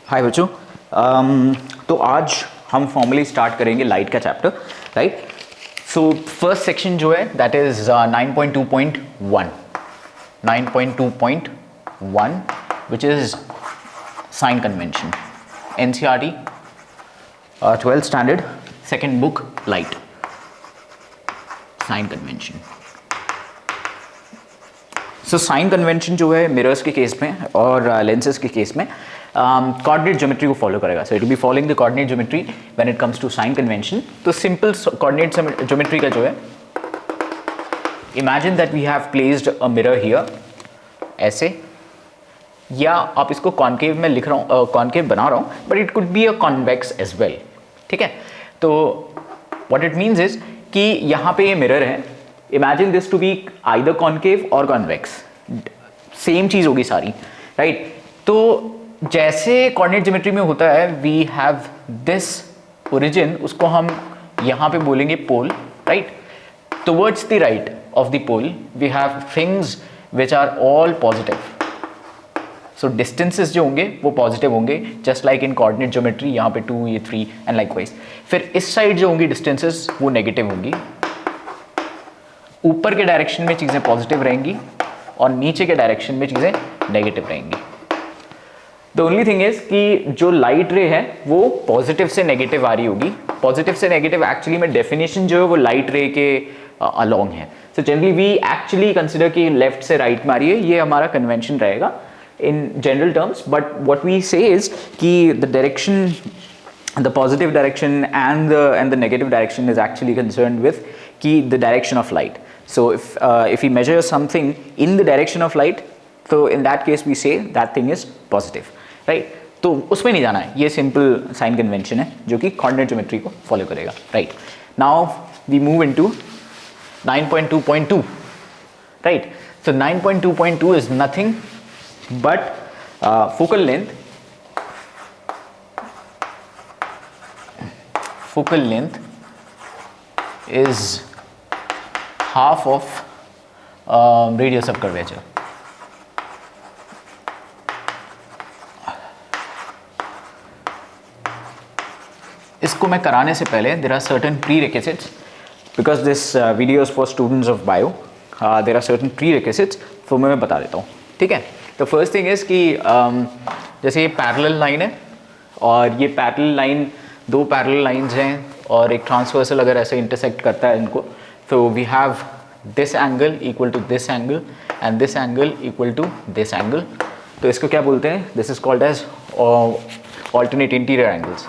हाय बच्चों। तो आज हम फॉर्मली स्टार्ट करेंगे लाइट का chapter, right. So first section जो है that is 9.2.1 which is sine convention, NCERT 12th standard, second book, light, sine convention. So sine convention जो है मिरर्स के केस में और लेंसेज के केस में कोऑर्डिनेट ज्योमेट्री को फॉलो करेगा। So it will be following the coordinate geometry when it comes to sine convention. तो सिंपल कोऑर्डिनेट ज्योमेट्री का जो है, imagine that we have placed a mirror here ऐसे, या आप इसको कॉन्केव में लिख रहा हूँ, कॉन्केव बना रहा हूँ, but it could be a convex as well. ठीक है, तो व्हाट इट मीन्स इज कि यहाँ पे ये मिरर है, imagine this to be either concave और कॉन्वेक्स, सेम चीज होगी सारी, राइट। तो जैसे कोऑर्डिनेट ज्योमेट्री में होता है, वी हैव दिस ओरिजिन, उसको हम यहाँ पे बोलेंगे pole, right. Towards the right of the pole we have things which are all positive. So distances जो होंगे वो पॉजिटिव होंगे, just like in coordinate geometry, यहाँ पे 2 ये 3 एंड लाइकवाइज। फिर इस साइड जो होंगी डिस्टेंसेस वो नेगेटिव होंगी, ऊपर के डायरेक्शन में चीजें पॉजिटिव रहेंगी और नीचे के डायरेक्शन में चीजें नेगेटिव रहेंगी। द ओनली थिंग इज कि जो लाइट रे है वो पॉजिटिव से नेगेटिव आ रही होगी। पॉजिटिव से नेगेटिव एक्चुअली में डेफिनेशन जो है वो लाइट रे के अलोंग है। So generally we actually consider कि लेफ्ट से राइट में आ रही है, ये हमारा कन्वेंशन रहेगा in general terms. But what we say is कि the direction, the positive direction and the negative direction is actually concerned with the direction of light. So if we measure something in the direction of light, so in that case we say that thing is positive, right? तो उसमें नहीं जाना है, ये simple sign convention है जो कि coordinate geometry को follow करेगा, right? Now we move into 9.2.2, right? So 9.2.2 is nothing but focal length. Focal length is half of radius of curvature. इसको मैं कराने से पहले there are certain prerequisites, because this video is for students of bio. There are certain prerequisites, तो मैं बता देता हूँ, ठीक है। तो फर्स्ट थिंग इज कि जैसे ये पैरेलल लाइन है और ये पैरेलल लाइन, दो पैरेलल लाइंस हैं और एक ट्रांसवर्सल अगर ऐसे इंटरसेक्ट करता है इनको, तो we have this angle equal to this angle and this angle equal to this angle. तो इसको क्या बोलते हैं? This is called as alternate interior angles,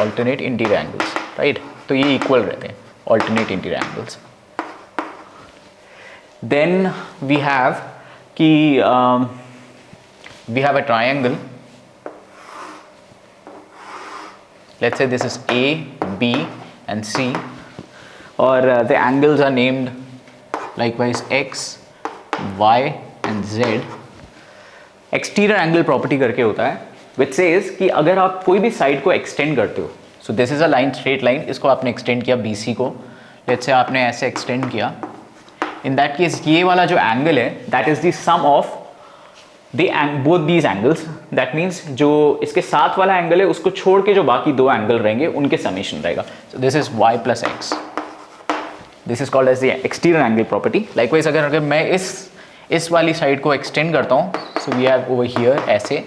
alternate interior angles, right. तो ये इक्वल रहते हैं, alternate interior angles. Then we have कि we have a triangle. Let's say this is A, B and C, or the angles are named likewise X, Y and Z. Exterior angle property करके होता है, which says कि अगर आप कोई भी side को extend करते हो, so this is a line, straight line, इसको आपने extend किया BC को, let's say आपने ऐसे extend किया, in that case ये वाला जो angle है that is the sum of both these angles. That means जो इसके साथ वाला एंगल है उसको छोड़ के जो बाकी दो एंगल रहेंगे उनके समेशन रहेगा. So this is y plus x. This is called as the exterior angle property. Likewise अगर मैं इस वाली साइड को एक्सटेंड करता हूँ, so we have over here ऐसे,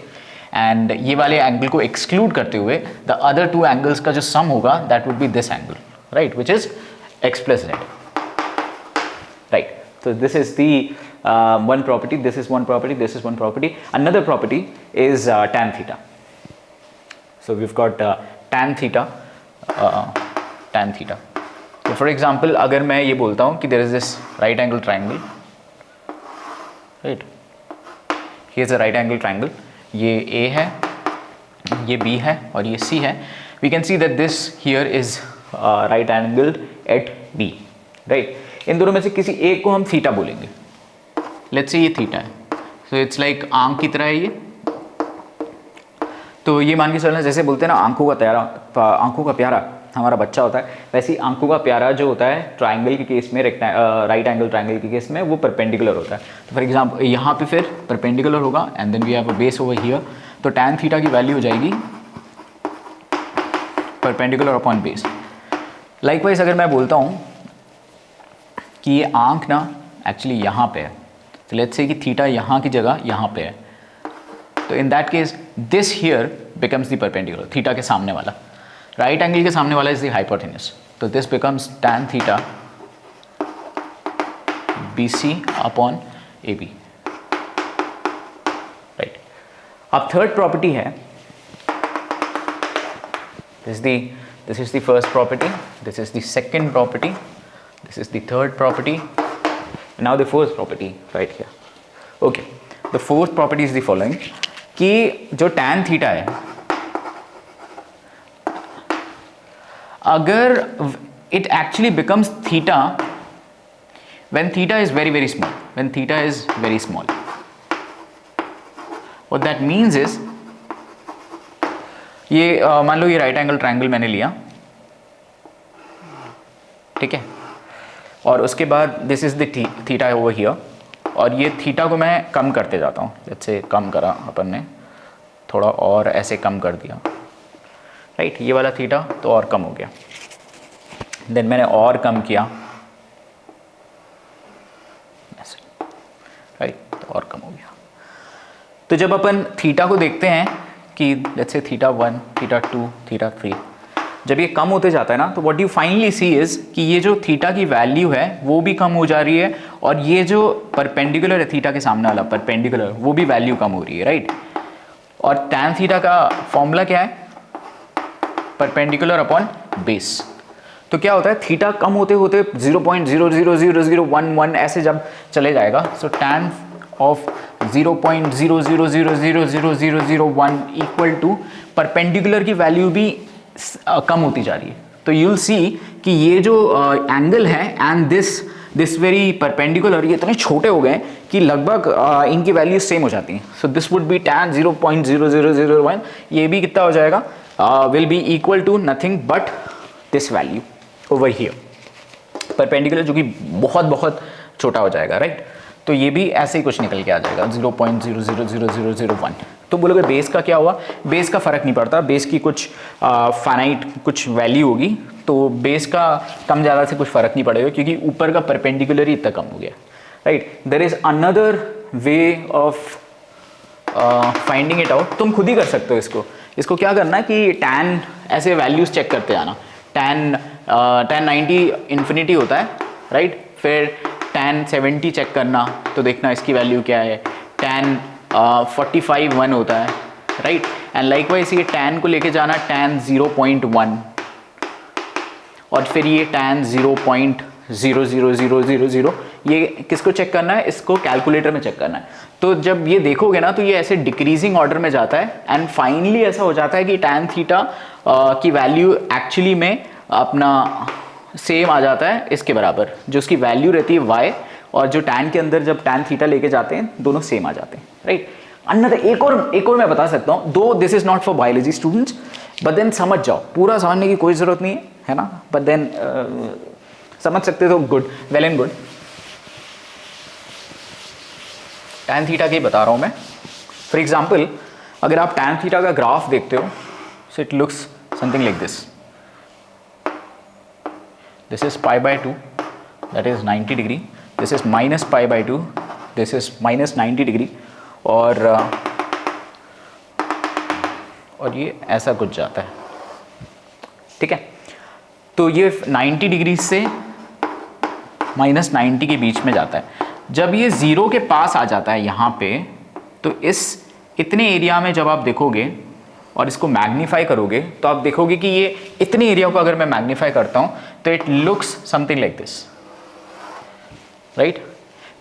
and ये वाले एंगल को एक्सक्लूड करते हुए the other two angles का जो सम होगा that would be this angle, right, which is x plus z, right. So this is the one property, this is one property, this is one property. Another property is tan theta. So we've got tan theta, tan theta. So for example, अगर मैं ये बोलता हूँ कि there is this right angle triangle, right? Here's a right angle triangle. ये A है, ये B है और ये C है. We can see that this here is right angled at B, right? इन दोनों में से किसी एक को हम थीटा बोलेंगे. लेट्स से ये थीटा है, सो इट्स लाइक आंख की तरह है ये. तो ये मान के चलना, जैसे बोलते हैं ना आंखों का प्यारा, हमारा बच्चा होता है, वैसे ही आंखों का प्यारा जो होता है ट्राइंगल के केस में, राइट एंगल ट्राइंगल के केस में वो परपेंडिकुलर होता है। तो फॉर एग्जांपल यहाँ पे फिर परपेंडिकुलर होगा and then we have a base over here, तो tan थीटा की वैल्यू हो जाएगी परपेंडिकुलर अपॉन बेस। लाइकवाइज अगर मैं बोलता हूँ कि ये आंख ना एक्चुअली यहाँ पे है, तो लेट्स से कि थीटा यहाँ की जगह यहाँ पे है, तो in that case this here becomes the perpendicular, theta के सामने वाला, राइट एंगल के सामने वाला इज द हाइपोटेन्यूज, तो this becomes tan theta BC upon AB, right. अब थर्ड प्रॉपर्टी है, this is the first property, this is the second property, this is the third property, now the fourth property right here. Okay, the fourth property is the following, कि जो tan theta है अगर it actually becomes theta when theta is very very small, when theta is very small, what that means is ये मान लो ये right angle triangle मैंने लिया, ठीक है, और उसके बाद this is the theta over here, और ये थीटा को मैं कम करते जाता हूँ, जैसे कम करा अपन ने थोड़ा और ऐसे कम कर दिया, राइट, ये वाला थीटा तो और कम हो गया, देन मैंने और कम किया, राइट, तो और कम हो गया। तो जब अपन थीटा को देखते हैं कि let's say theta 1, theta 2, theta 3, जब ये कम होते जाता है ना, तो what you finally see is कि ये जो थीटा की वैल्यू है वो भी कम हो जा रही है, और ये जो परपेंडिकुलर है थीटा के सामने वाला परपेंडिकुलर, वो भी वैल्यू कम हो रही है, राइट। और tan थीटा का फॉर्मूला क्या है, परपेंडिकुलर अपॉन बेस। तो क्या होता है, थीटा कम होते होते 0.000011 ऐसे जब चले जाएगा, so tan of 0.00000001 equal to perpendicular की वैल्यू भी कम होती जा रही है। तो यू विल सी कि ये जो एंगल है एंड दिस वेरी परपेंडिकुलर, ये इतने छोटे हो गए कि लगभग इनकी वैल्यू सेम हो जाती हैं। So this would be tan 0.0001, ये भी कितना हो जाएगा, will be equal to nothing but this value over here, perpendicular, जो कि बहुत बहुत छोटा हो जाएगा, राइट। तो ये भी ऐसे ही कुछ निकल के आ जाएगा 0.000001। तो बोलोगे बेस का क्या हुआ, बेस का फ़र्क नहीं पड़ता, बेस की कुछ फाइनाइट कुछ वैल्यू होगी, तो बेस का कम ज़्यादा से कुछ फ़र्क नहीं पड़ेगा, क्योंकि ऊपर का परपेंडिकुलर ही इतना कम हो गया, right. There is another way of finding it out, तुम खुद ही कर सकते हो इसको क्या करना है कि tan ऐसे वैल्यूज़ चेक करते जाना, tan 90 इन्फिनिटी होता है, राइट, फिर tan 70 चेक करना, तो देखना इसकी वैल्यू क्या है, tan 45 1 होता है, राइट, एंड लाइकवाइज ये tan को लेके जाना tan 0.1, और फिर ये tan 0.00000, ये किसको चेक करना है, इसको कैलकुलेटर में चेक करना है। तो जब ये देखोगे ना, तो ये ऐसे डिक्रीजिंग ऑर्डर में जाता है, एंड फाइनली ऐसा हो जाता है कि tan थीटा की वैल्यू एक्चुअली में अपना सेम आ जाता है इसके बराबर, जो उसकी वैल्यू रहती है y, और जो tan के अंदर जब tan थीटा लेके जाते हैं दोनों सेम आ जाते हैं, राइट। अनदर एक और मैं बता सकता हूँ, though this is not for biology students, but then समझ जाओ, पूरा समझने की कोई ज़रूरत नहीं है ना, बट देन समझ सकते तो good, well and good. tan theta की बता रहा हूँ मैं। फॉर एग्जाम्पल अगर आप tan थीटा का ग्राफ देखते हो, so it looks something like this, this is pi by 2, that is 90 degree, this is minus pi by 2, this is minus 90 degree, और ये ऐसा कुछ जाता है, ठीक है। तो ये 90 डिग्री से माइनस 90 के बीच में जाता है। जब ये ज़ीरो के पास आ जाता है यहाँ पे, तो इस इतने एरिया में जब आप देखोगे और इसको मैग्नीफाई करोगे, तो आप देखोगे कि ये इतने एरिया को अगर मैं मैग्नीफाई करता हूँ, तो it looks something like this, right,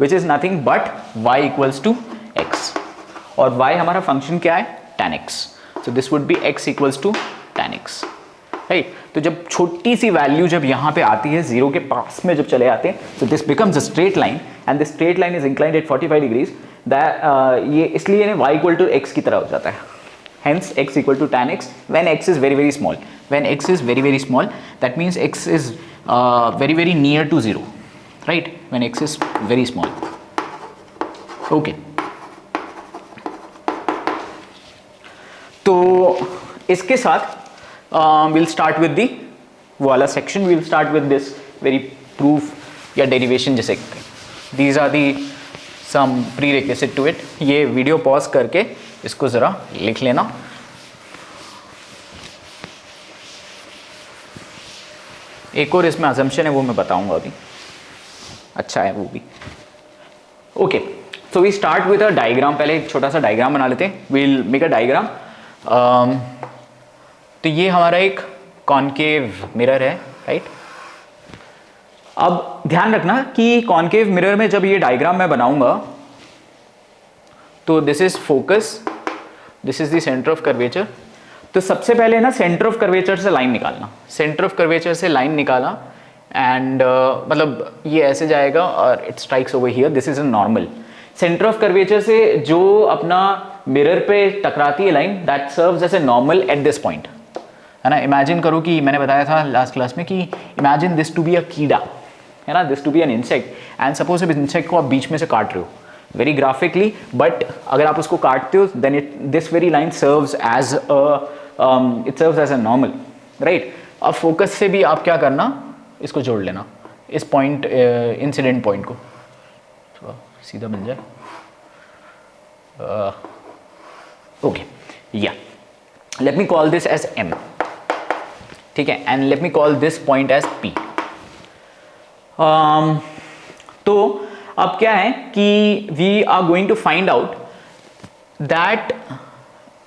which is nothing but y equals to x, और y हमारा फंक्शन क्या है, tan x, so this would be x equals to tan x, right. तो जब छोटी सी वैल्यू जब यहाँ पे आती है, जीरो के पास में जब चले आते हैं, so this becomes a straight line and this straight line is inclined at 45 degrees, ये इसलिए y इक्वल टू x की तरह हो जाता है, hence x equal to tan x when x is very small. When x is very small, that means x is very near to 0, right? When x is very small. Okay. तो इसके साथ we'll start with the वो वाला section. We'll start with this very proof या derivation जैसे. These are the some prerequisite to it. ये video pause करके इसको ज़रा लिख लेना. एक और इसमें assumption है, वो मैं बताऊंगा अभी. अच्छा है वो भी. Okay, so we start with a diagram. पहले एक छोटा सा डायग्राम बना लेते हैं. We'll make a diagram. तो ये हमारा एक कॉन्केव मिरर है, राइट? अब ध्यान रखना कि कॉन्केव मिरर में जब ये डायग्राम मैं बनाऊंगा तो this is focus, this is the centre of curvature. तो सबसे पहले ना सेंटर ऑफ कर्वेचर से लाइन निकालना. सेंटर ऑफ कर्वेचर से लाइन निकाला एंड मतलब ये ऐसे जाएगा और it strikes over here. This is a normal. Centre of curvature से जो अपना मिरर पे टकराती है लाइन, that serves as a normal at this point, है ना? इमेजिन करो कि मैंने बताया था लास्ट क्लास में कि imagine this to be a कीड़ा, है ना? This to be an insect and suppose इस इंसेक्ट को आप बीच में से काट रहे हो वेरी ग्राफिकली, बट अगर आप उसको काटते हो then it this very line serves as it serves as a normal, right? अब फोकस से भी आप क्या करना, इसको जोड़ लेना इस पॉइंट इंसिडेंट पॉइंट को, थोड़ा सीधा मिल जाए. ओके, या let me call this as M, ठीक है? And let me call this point as P. तो अब क्या है कि we are going to find out that,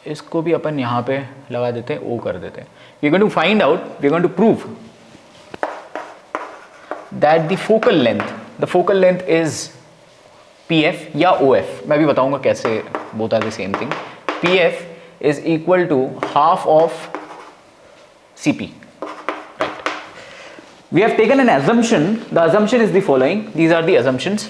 इसको भी अपन यहां पे लगा देते हैं, O कर देते हैं. We are going to find out, we are going to prove that the focal length is PF या OF. मैं भी बताऊंगा कैसे, both are the same thing. PF is equal to half of CP, right? We have taken an assumption. The assumption is the following. These are the assumptions.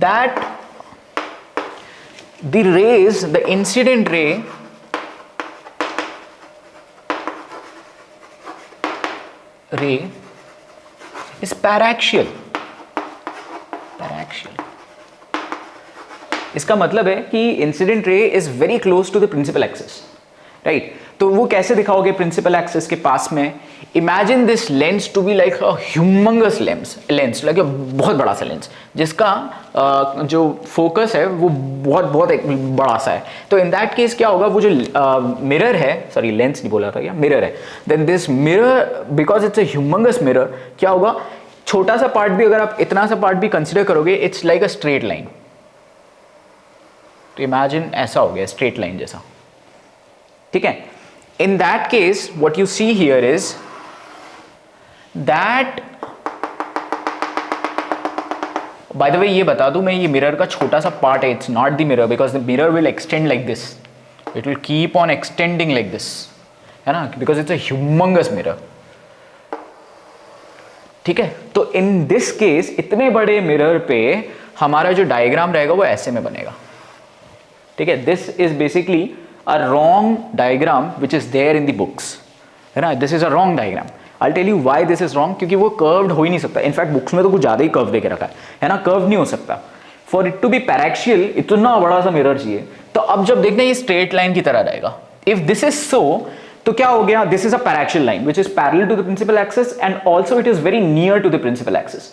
That the rays, the incident ray is paraxial. इसका मतलब है कि incident ray is very close to the principal axis, right? तो वो कैसे दिखाओगे principal axis के पास में? Imagine this lens to be like a humongous lens, like बहुत बड़ा सा लेंस जिसका जो फोकस है वो बहुत एक बड़ा सा है. तो इन दैट केस क्या होगा, वो जो मिरर है, सॉरी लेंस नहीं बोला था, क्या मिरर है, then this mirror because it's a humongous mirror, क्या होगा, छोटा सा पार्ट भी अगर आप इतना सा पार्ट भी कंसिडर करोगे, it's like a straight line. तो इमेजिन ऐसा हो गया स्ट्रेट लाइन जैसा, ठीक है? इन that case what you see here is that, by the way ये बता दूं मैं, ये मिरर का छोटा सा पार्ट है, it's not the mirror, because the mirror will extend like this, it will keep on extending like this, है ना? Because it's a humongous mirror, ठीक है? तो इन दिस केस इतने बड़े मिरर पे हमारा जो डायग्राम रहेगा वो ऐसे में बनेगा, ठीक है? This is basically a wrong diagram which is there in the books, है ना? This is a wrong diagram. I tell you why this is wrong, क्योंकि वो कर्व्ड हो ही नहीं सकता. इनफैक्ट बुक्स में तो कुछ ज्यादा ही कर्व देके रखा है ना? कर्व नहीं हो सकता. For it to be paraxial इतना बड़ा सा मिरर चाहिए. तो अब जब देखना ये स्ट्रेट लाइन की तरह रहेगा. इफ दिस इज सो, तो क्या हो गया, this is a paraxial line which is parallel to the principal axis and also it is very near to the principal axis,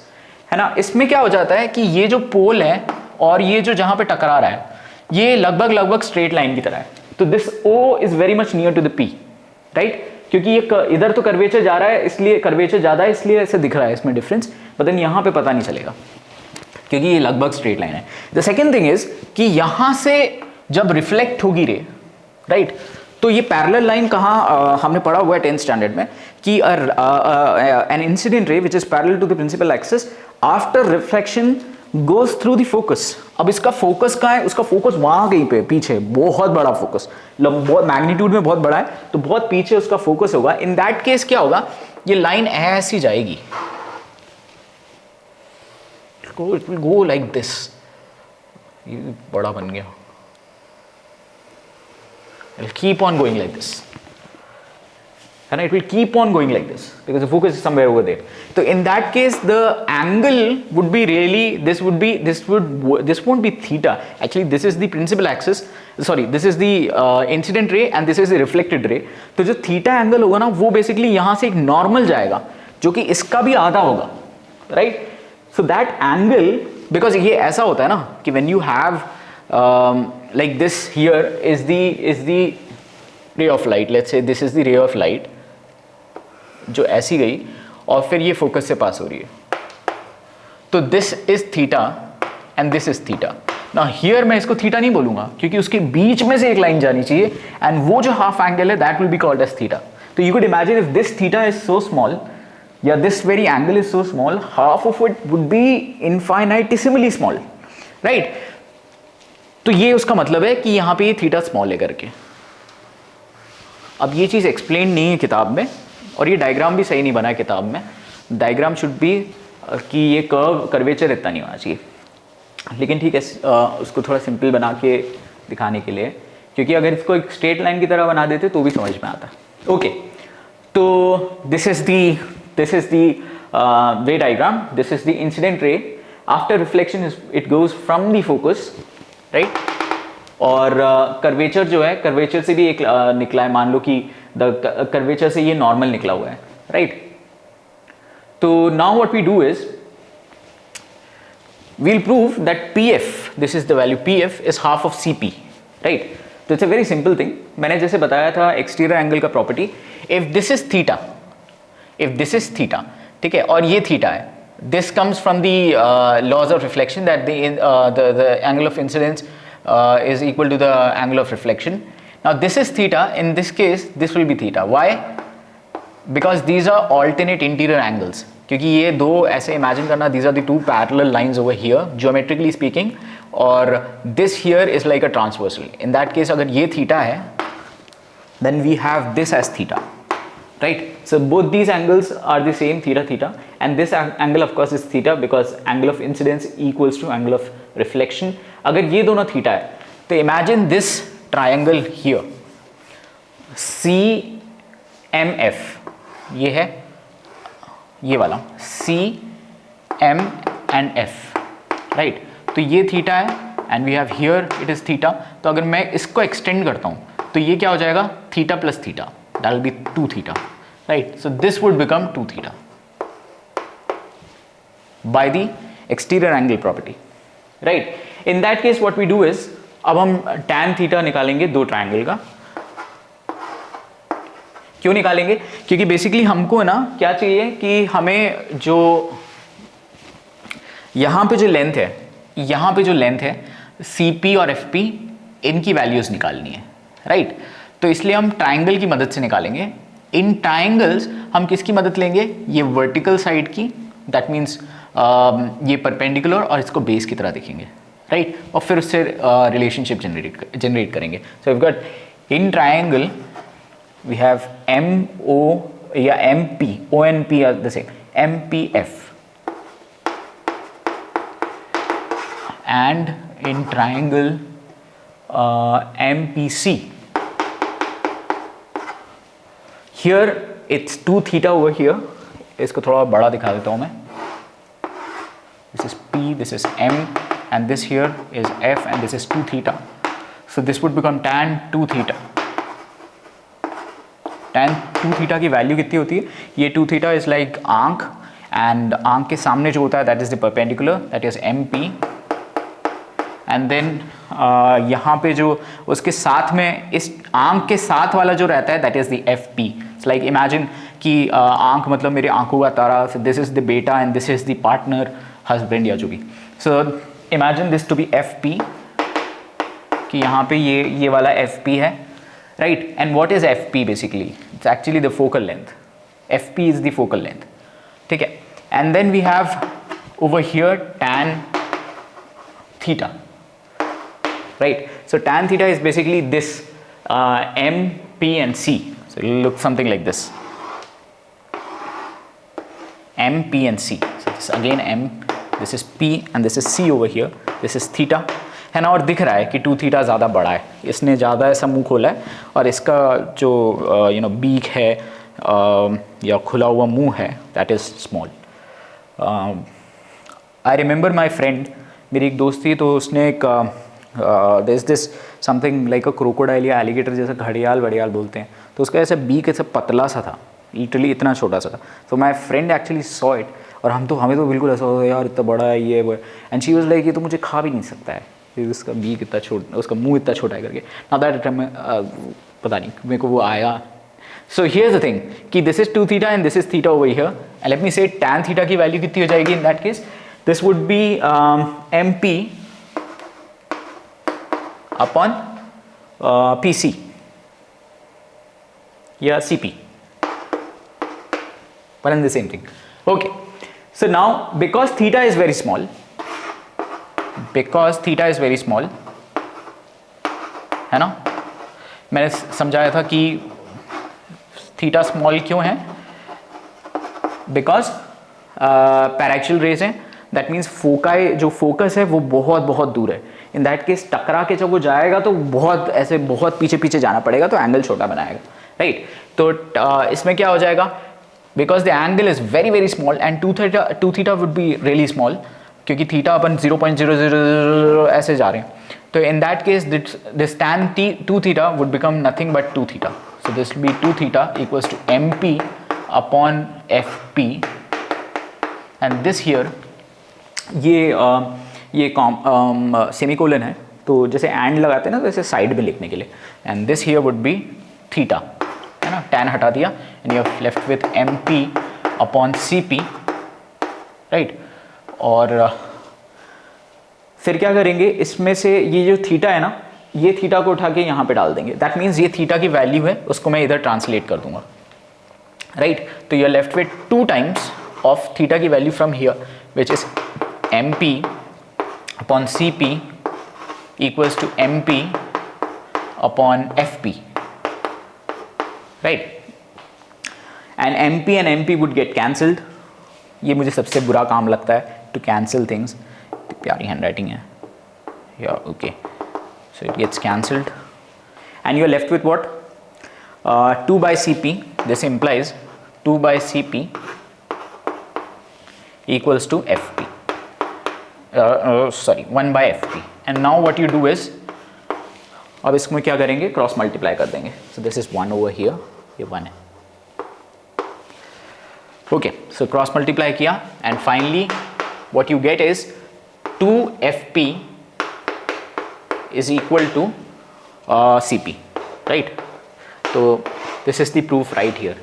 है ना? इसमें क्या हो जाता है कि ये जो पोल है और ये जो जहां पे टकरा रहा है ये लगभग स्ट्रेट लाइन की तरह है. तो this O is very much near to the P, right? क्योंकि ये इधर तो कर्वेचर जा रहा है, इसलिए कर्वेचर ज्यादा है, इसलिए ऐसे दिख रहा है इसमें डिफरेंस, बट देन यहां पे पता नहीं चलेगा क्योंकि ये लगभग स्ट्रेट लाइन है. द सेकेंड थिंग इज कि यहां से जब रिफ्लेक्ट होगी रे, राइट? तो ये पैरेलल लाइन कहाँ हमने पढ़ा हुआ है 10th स्टैंडर्ड में कि an incident ray which is parallel to the principal axis after reflection goes through the focus. अब इसका फोकस कहाँ है, उसका फोकस वहां कहीं पे पीछे, बहुत बड़ा फोकस, बहुत मैग्नीट्यूड में बहुत बड़ा है, तो बहुत पीछे उसका फोकस होगा. इन दैट केस क्या होगा, ये लाइन ऐसी जाएगी, it will go like this, ये बड़ा बन गया, it will keep on going like this, है ना, it will keep on going like this because the focus is somewhere over there. So in that case the angle would be really, this won't be theta, actually this is the principal axis, sorry this is the incident ray and this is the reflected ray. तो जो theta angle होगा ना वो basically यहाँ से एक normal जाएगा जो कि इसका भी आधा होगा, right? So that angle, because ये ऐसा होता है ना कि when you have like this, here is the ray of light, let's say this is the ray of light जो ऐसी गई और फिर ये फोकस से पास हो रही है, तो this is theta and this is theta. ना हियर मैं इसको थीटा नहीं बोलूंगा क्योंकि उसके बीच में से एक लाइन जानी चाहिए एंड वो जो हाफ एंगल है that will be called as theta. तो you could imagine if this theta is so small या this very angle is so small, half of it would be infinitesimally small, right? तो ये उसका मतलब है कि यहाँ पे ये थीटा स्मॉल है करके. अब ये चीज़ एक्सप्लेन नहीं है किताब में और ये डायग्राम भी सही नहीं बना है किताब में. डायग्राम शुड बी कि ये कर्वेचर इतना नहीं होना चाहिए, लेकिन ठीक है उसको थोड़ा सिंपल बना के दिखाने के लिए, क्योंकि अगर इसको एक स्ट्रेट लाइन की तरह बना देते तो भी समझ में आता. ओके, तो दिस इज दी रे diagram, this is the incident ray. After reflection it goes from the focus, right? और कर्वेचर जो है, कर्वेचर से भी एक निकला है, मान लो कि कर्वेचर से ये नॉर्मल निकला हुआ है, राइट? तो now what we do is we'll prove that PF, this is the value PF is half of CP, right? तो it's a very simple thing. मैंने जैसे बताया था एक्सटीरियर एंगल का property, if this is theta, ठीक है, और ये थीटा है, this comes from the laws of reflection that the angle of incidence is equal to the angle of reflection. Now this is theta, in this case this will be theta. Why? Because these are alternate interior angles. क्योंकि ये दो ऐसे imagine करना, these are the two parallel lines over here geometrically speaking, और this here is like a transversal. In that case अगर ये theta है then we have this as theta, right? So both these angles are the same, theta, and this angle of course is theta because angle of incidence equals to angle of reflection. अगर ये दोनों theta है तो imagine this triangle here, CMF, ये है ये वाला CM and F, right? तो ये थीटा है and we have here it is theta. तो अगर मैं इसको एक्सटेंड करता हूँ तो ये क्या हो जाएगा, theta plus theta, that will be 2 theta, right? So this would become 2 theta by the exterior angle property, right? In that case what we do is, अब हम tan थीटा निकालेंगे दो ट्रायंगल का. क्यों निकालेंगे? क्योंकि बेसिकली हमको ना क्या चाहिए कि हमें जो यहाँ पे जो लेंथ है, यहाँ पे जो लेंथ है CP और FP, इनकी वैल्यूज निकालनी है, राइट? तो इसलिए हम ट्रायंगल की मदद से निकालेंगे. इन ट्रायंगल्स हम किसकी मदद लेंगे, ये वर्टिकल साइड की, दैट मीन्स ये परपेंडिकुलर और इसको बेस की तरह देखेंगे, राइट? और फिर उससे रिलेशनशिप जनरेट करेंगे. So we got in triangle we have MO या MP, ONP are the same, MPF, and in triangle MPC, here it's 2 theta over here. इसको थोड़ा बड़ा दिखा देता हूँ मैं. This is P, this is M, and this here is F, and this is 2 theta. So this would become tan 2 theta. tan 2 theta की value कितनी होती है, ये 2 थीटा इज लाइक आंख, एंड आंख के सामने जो होता है that is the perpendicular, that is MP, and then यहाँ पे जो उसके साथ में इस आंख के साथ वाला जो रहता है that is the FP. It's like imagine कि आंख मतलब मेरे आंखों का तारा, दिस इज द बेटा and this is the partner, husband या जो भी. So imagine this to be FP, कि यहाँ पे ये वाला FP है, right? And what is FP basically? It's actually the focal length. FP is the focal length. ठीक है? And then we have over here tan theta, right? So tan theta is basically this M, P and C. So it will look something like this. M, P and C. So this again M, this is P and this is C over here, this is theta, है ना। और दिख रहा है कि 2 theta ज़्यादा बड़ा है, इसने ज़्यादा ऐसा मुंह खोला है और इसका जो बीक है या खुला हुआ मुंह है that is small. I remember my friend, मेरी एक दोस्त थी, तो उसने एक this something like a crocodile या एलिगेटर जैसा घड़ियाल वड़ियाल बोलते हैं, तो उसका ऐसा बीक ऐसा पतला सा था, लिटरली इतना छोटा सा था। तो my friend actually saw it, और हमें तो बिल्कुल ऐसा हो यार इतना बड़ा है ये वो, एंड शी वाज लाइक ये तो मुझे खा भी नहीं सकता है, उसका बीक इतना छोटा, उसका मुंह इतना छोटा है करके ना। दैट पता नहीं मेरे को वो आया। सो हियर्स द थिंग कि this is 2 theta and this is theta over here, and let मी से tan थीटा की वैल्यू कितनी हो जाएगी इन that case, this would B MP upon PC या CP, but in the same thing. Okay, so now because theta is very small, है ना, मैंने समझाया था कि थीटा स्मॉल क्यों है, बिकॉज पैराक्सियल रेज है, दैट मीन्स फोकाई जो फोकस है वो बहुत बहुत दूर है। इन दैट केस टकरा के जब वो जाएगा तो बहुत ऐसे बहुत पीछे पीछे जाना पड़ेगा, तो एंगल छोटा बनाएगा, राइट। तो इसमें क्या हो जाएगा, because the angle is very very small and 2 theta would be really small, क्योंकि थीटा अपन 0.000 ऐसे जा रहे हैं, तो in that case this tan 2 theta would become nothing but 2 theta, so this will be 2 theta equals to MP upon FP, and this here ये semicolon है, तो जैसे एंड लगाते हैं ना, तो ऐसे साइड में लिखने के लिए, and this here would be theta, है ना, tan हटा दिया and you are left with MP upon CP, right. और फिर क्या करेंगे, इसमें से ये जो थीटा है ना, ये थीटा को उठा के यहाँ पे डाल देंगे, दैट मीन्स ये थीटा की वैल्यू है, उसको मैं इधर ट्रांसलेट कर दूंगा, राइट। तो you are left with 2 times of theta की value from here which is MP upon CP equals to MP upon FP, right, and MP and MP would get cancelled. ये मुझे सबसे बुरा काम लगता है, to cancel things. प्यारी handwriting है, yeah, okay, so it gets cancelled and you are left with what, 2 by CP, this implies 2 by CP equals to FP. Sorry, 1 by FP, and now what you do is, अब इसमें क्या करेंगे, cross multiply कर देंगे, so this is 1 over here, ये 1 है, okay, so cross multiply किया and finally what you get is 2FP is equal to CP, right. तो this is the proof right here,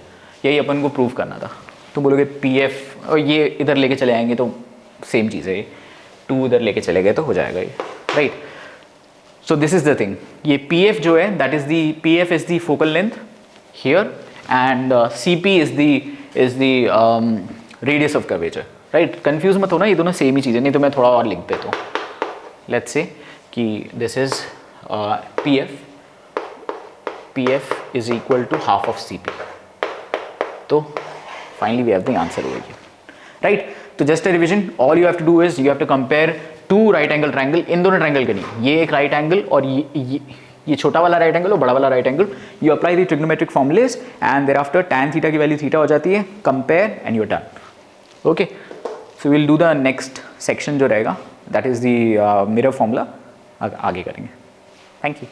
यही अपन को प्रूव करना था। तो बोलोगे PF, और ये इधर लेके चले आएंगे तो सेम चीज़ है, 2 इधर लेके चले गए तो हो जाएगा ये, right. So this is the thing, ये PF जो है that is the, PF is the focal length here and CP is the radius of curvature, right. Confuse मत होना, ये दोनों सेम ही चीज़ है, नहीं तो मैं थोड़ा और लिख देता हूँ। लेट्स से कि this is PF is equal to half of CP, तो finally we have the answer over here, right. तो just a revision, all you have to do is you have to compare 2 right angle triangle, इन दोनों triangle के नहीं, ये एक right angle और ये छोटा वाला राइट एंगल और बड़ा वाला right angle, you apply the trigonometric formulas and there after tan theta की वैल्यू थीटा हो जाती है, compare and you are done, okay. So will do the next section जो रहेगा, that is the mirror formula, आगे करेंगे। Thank you.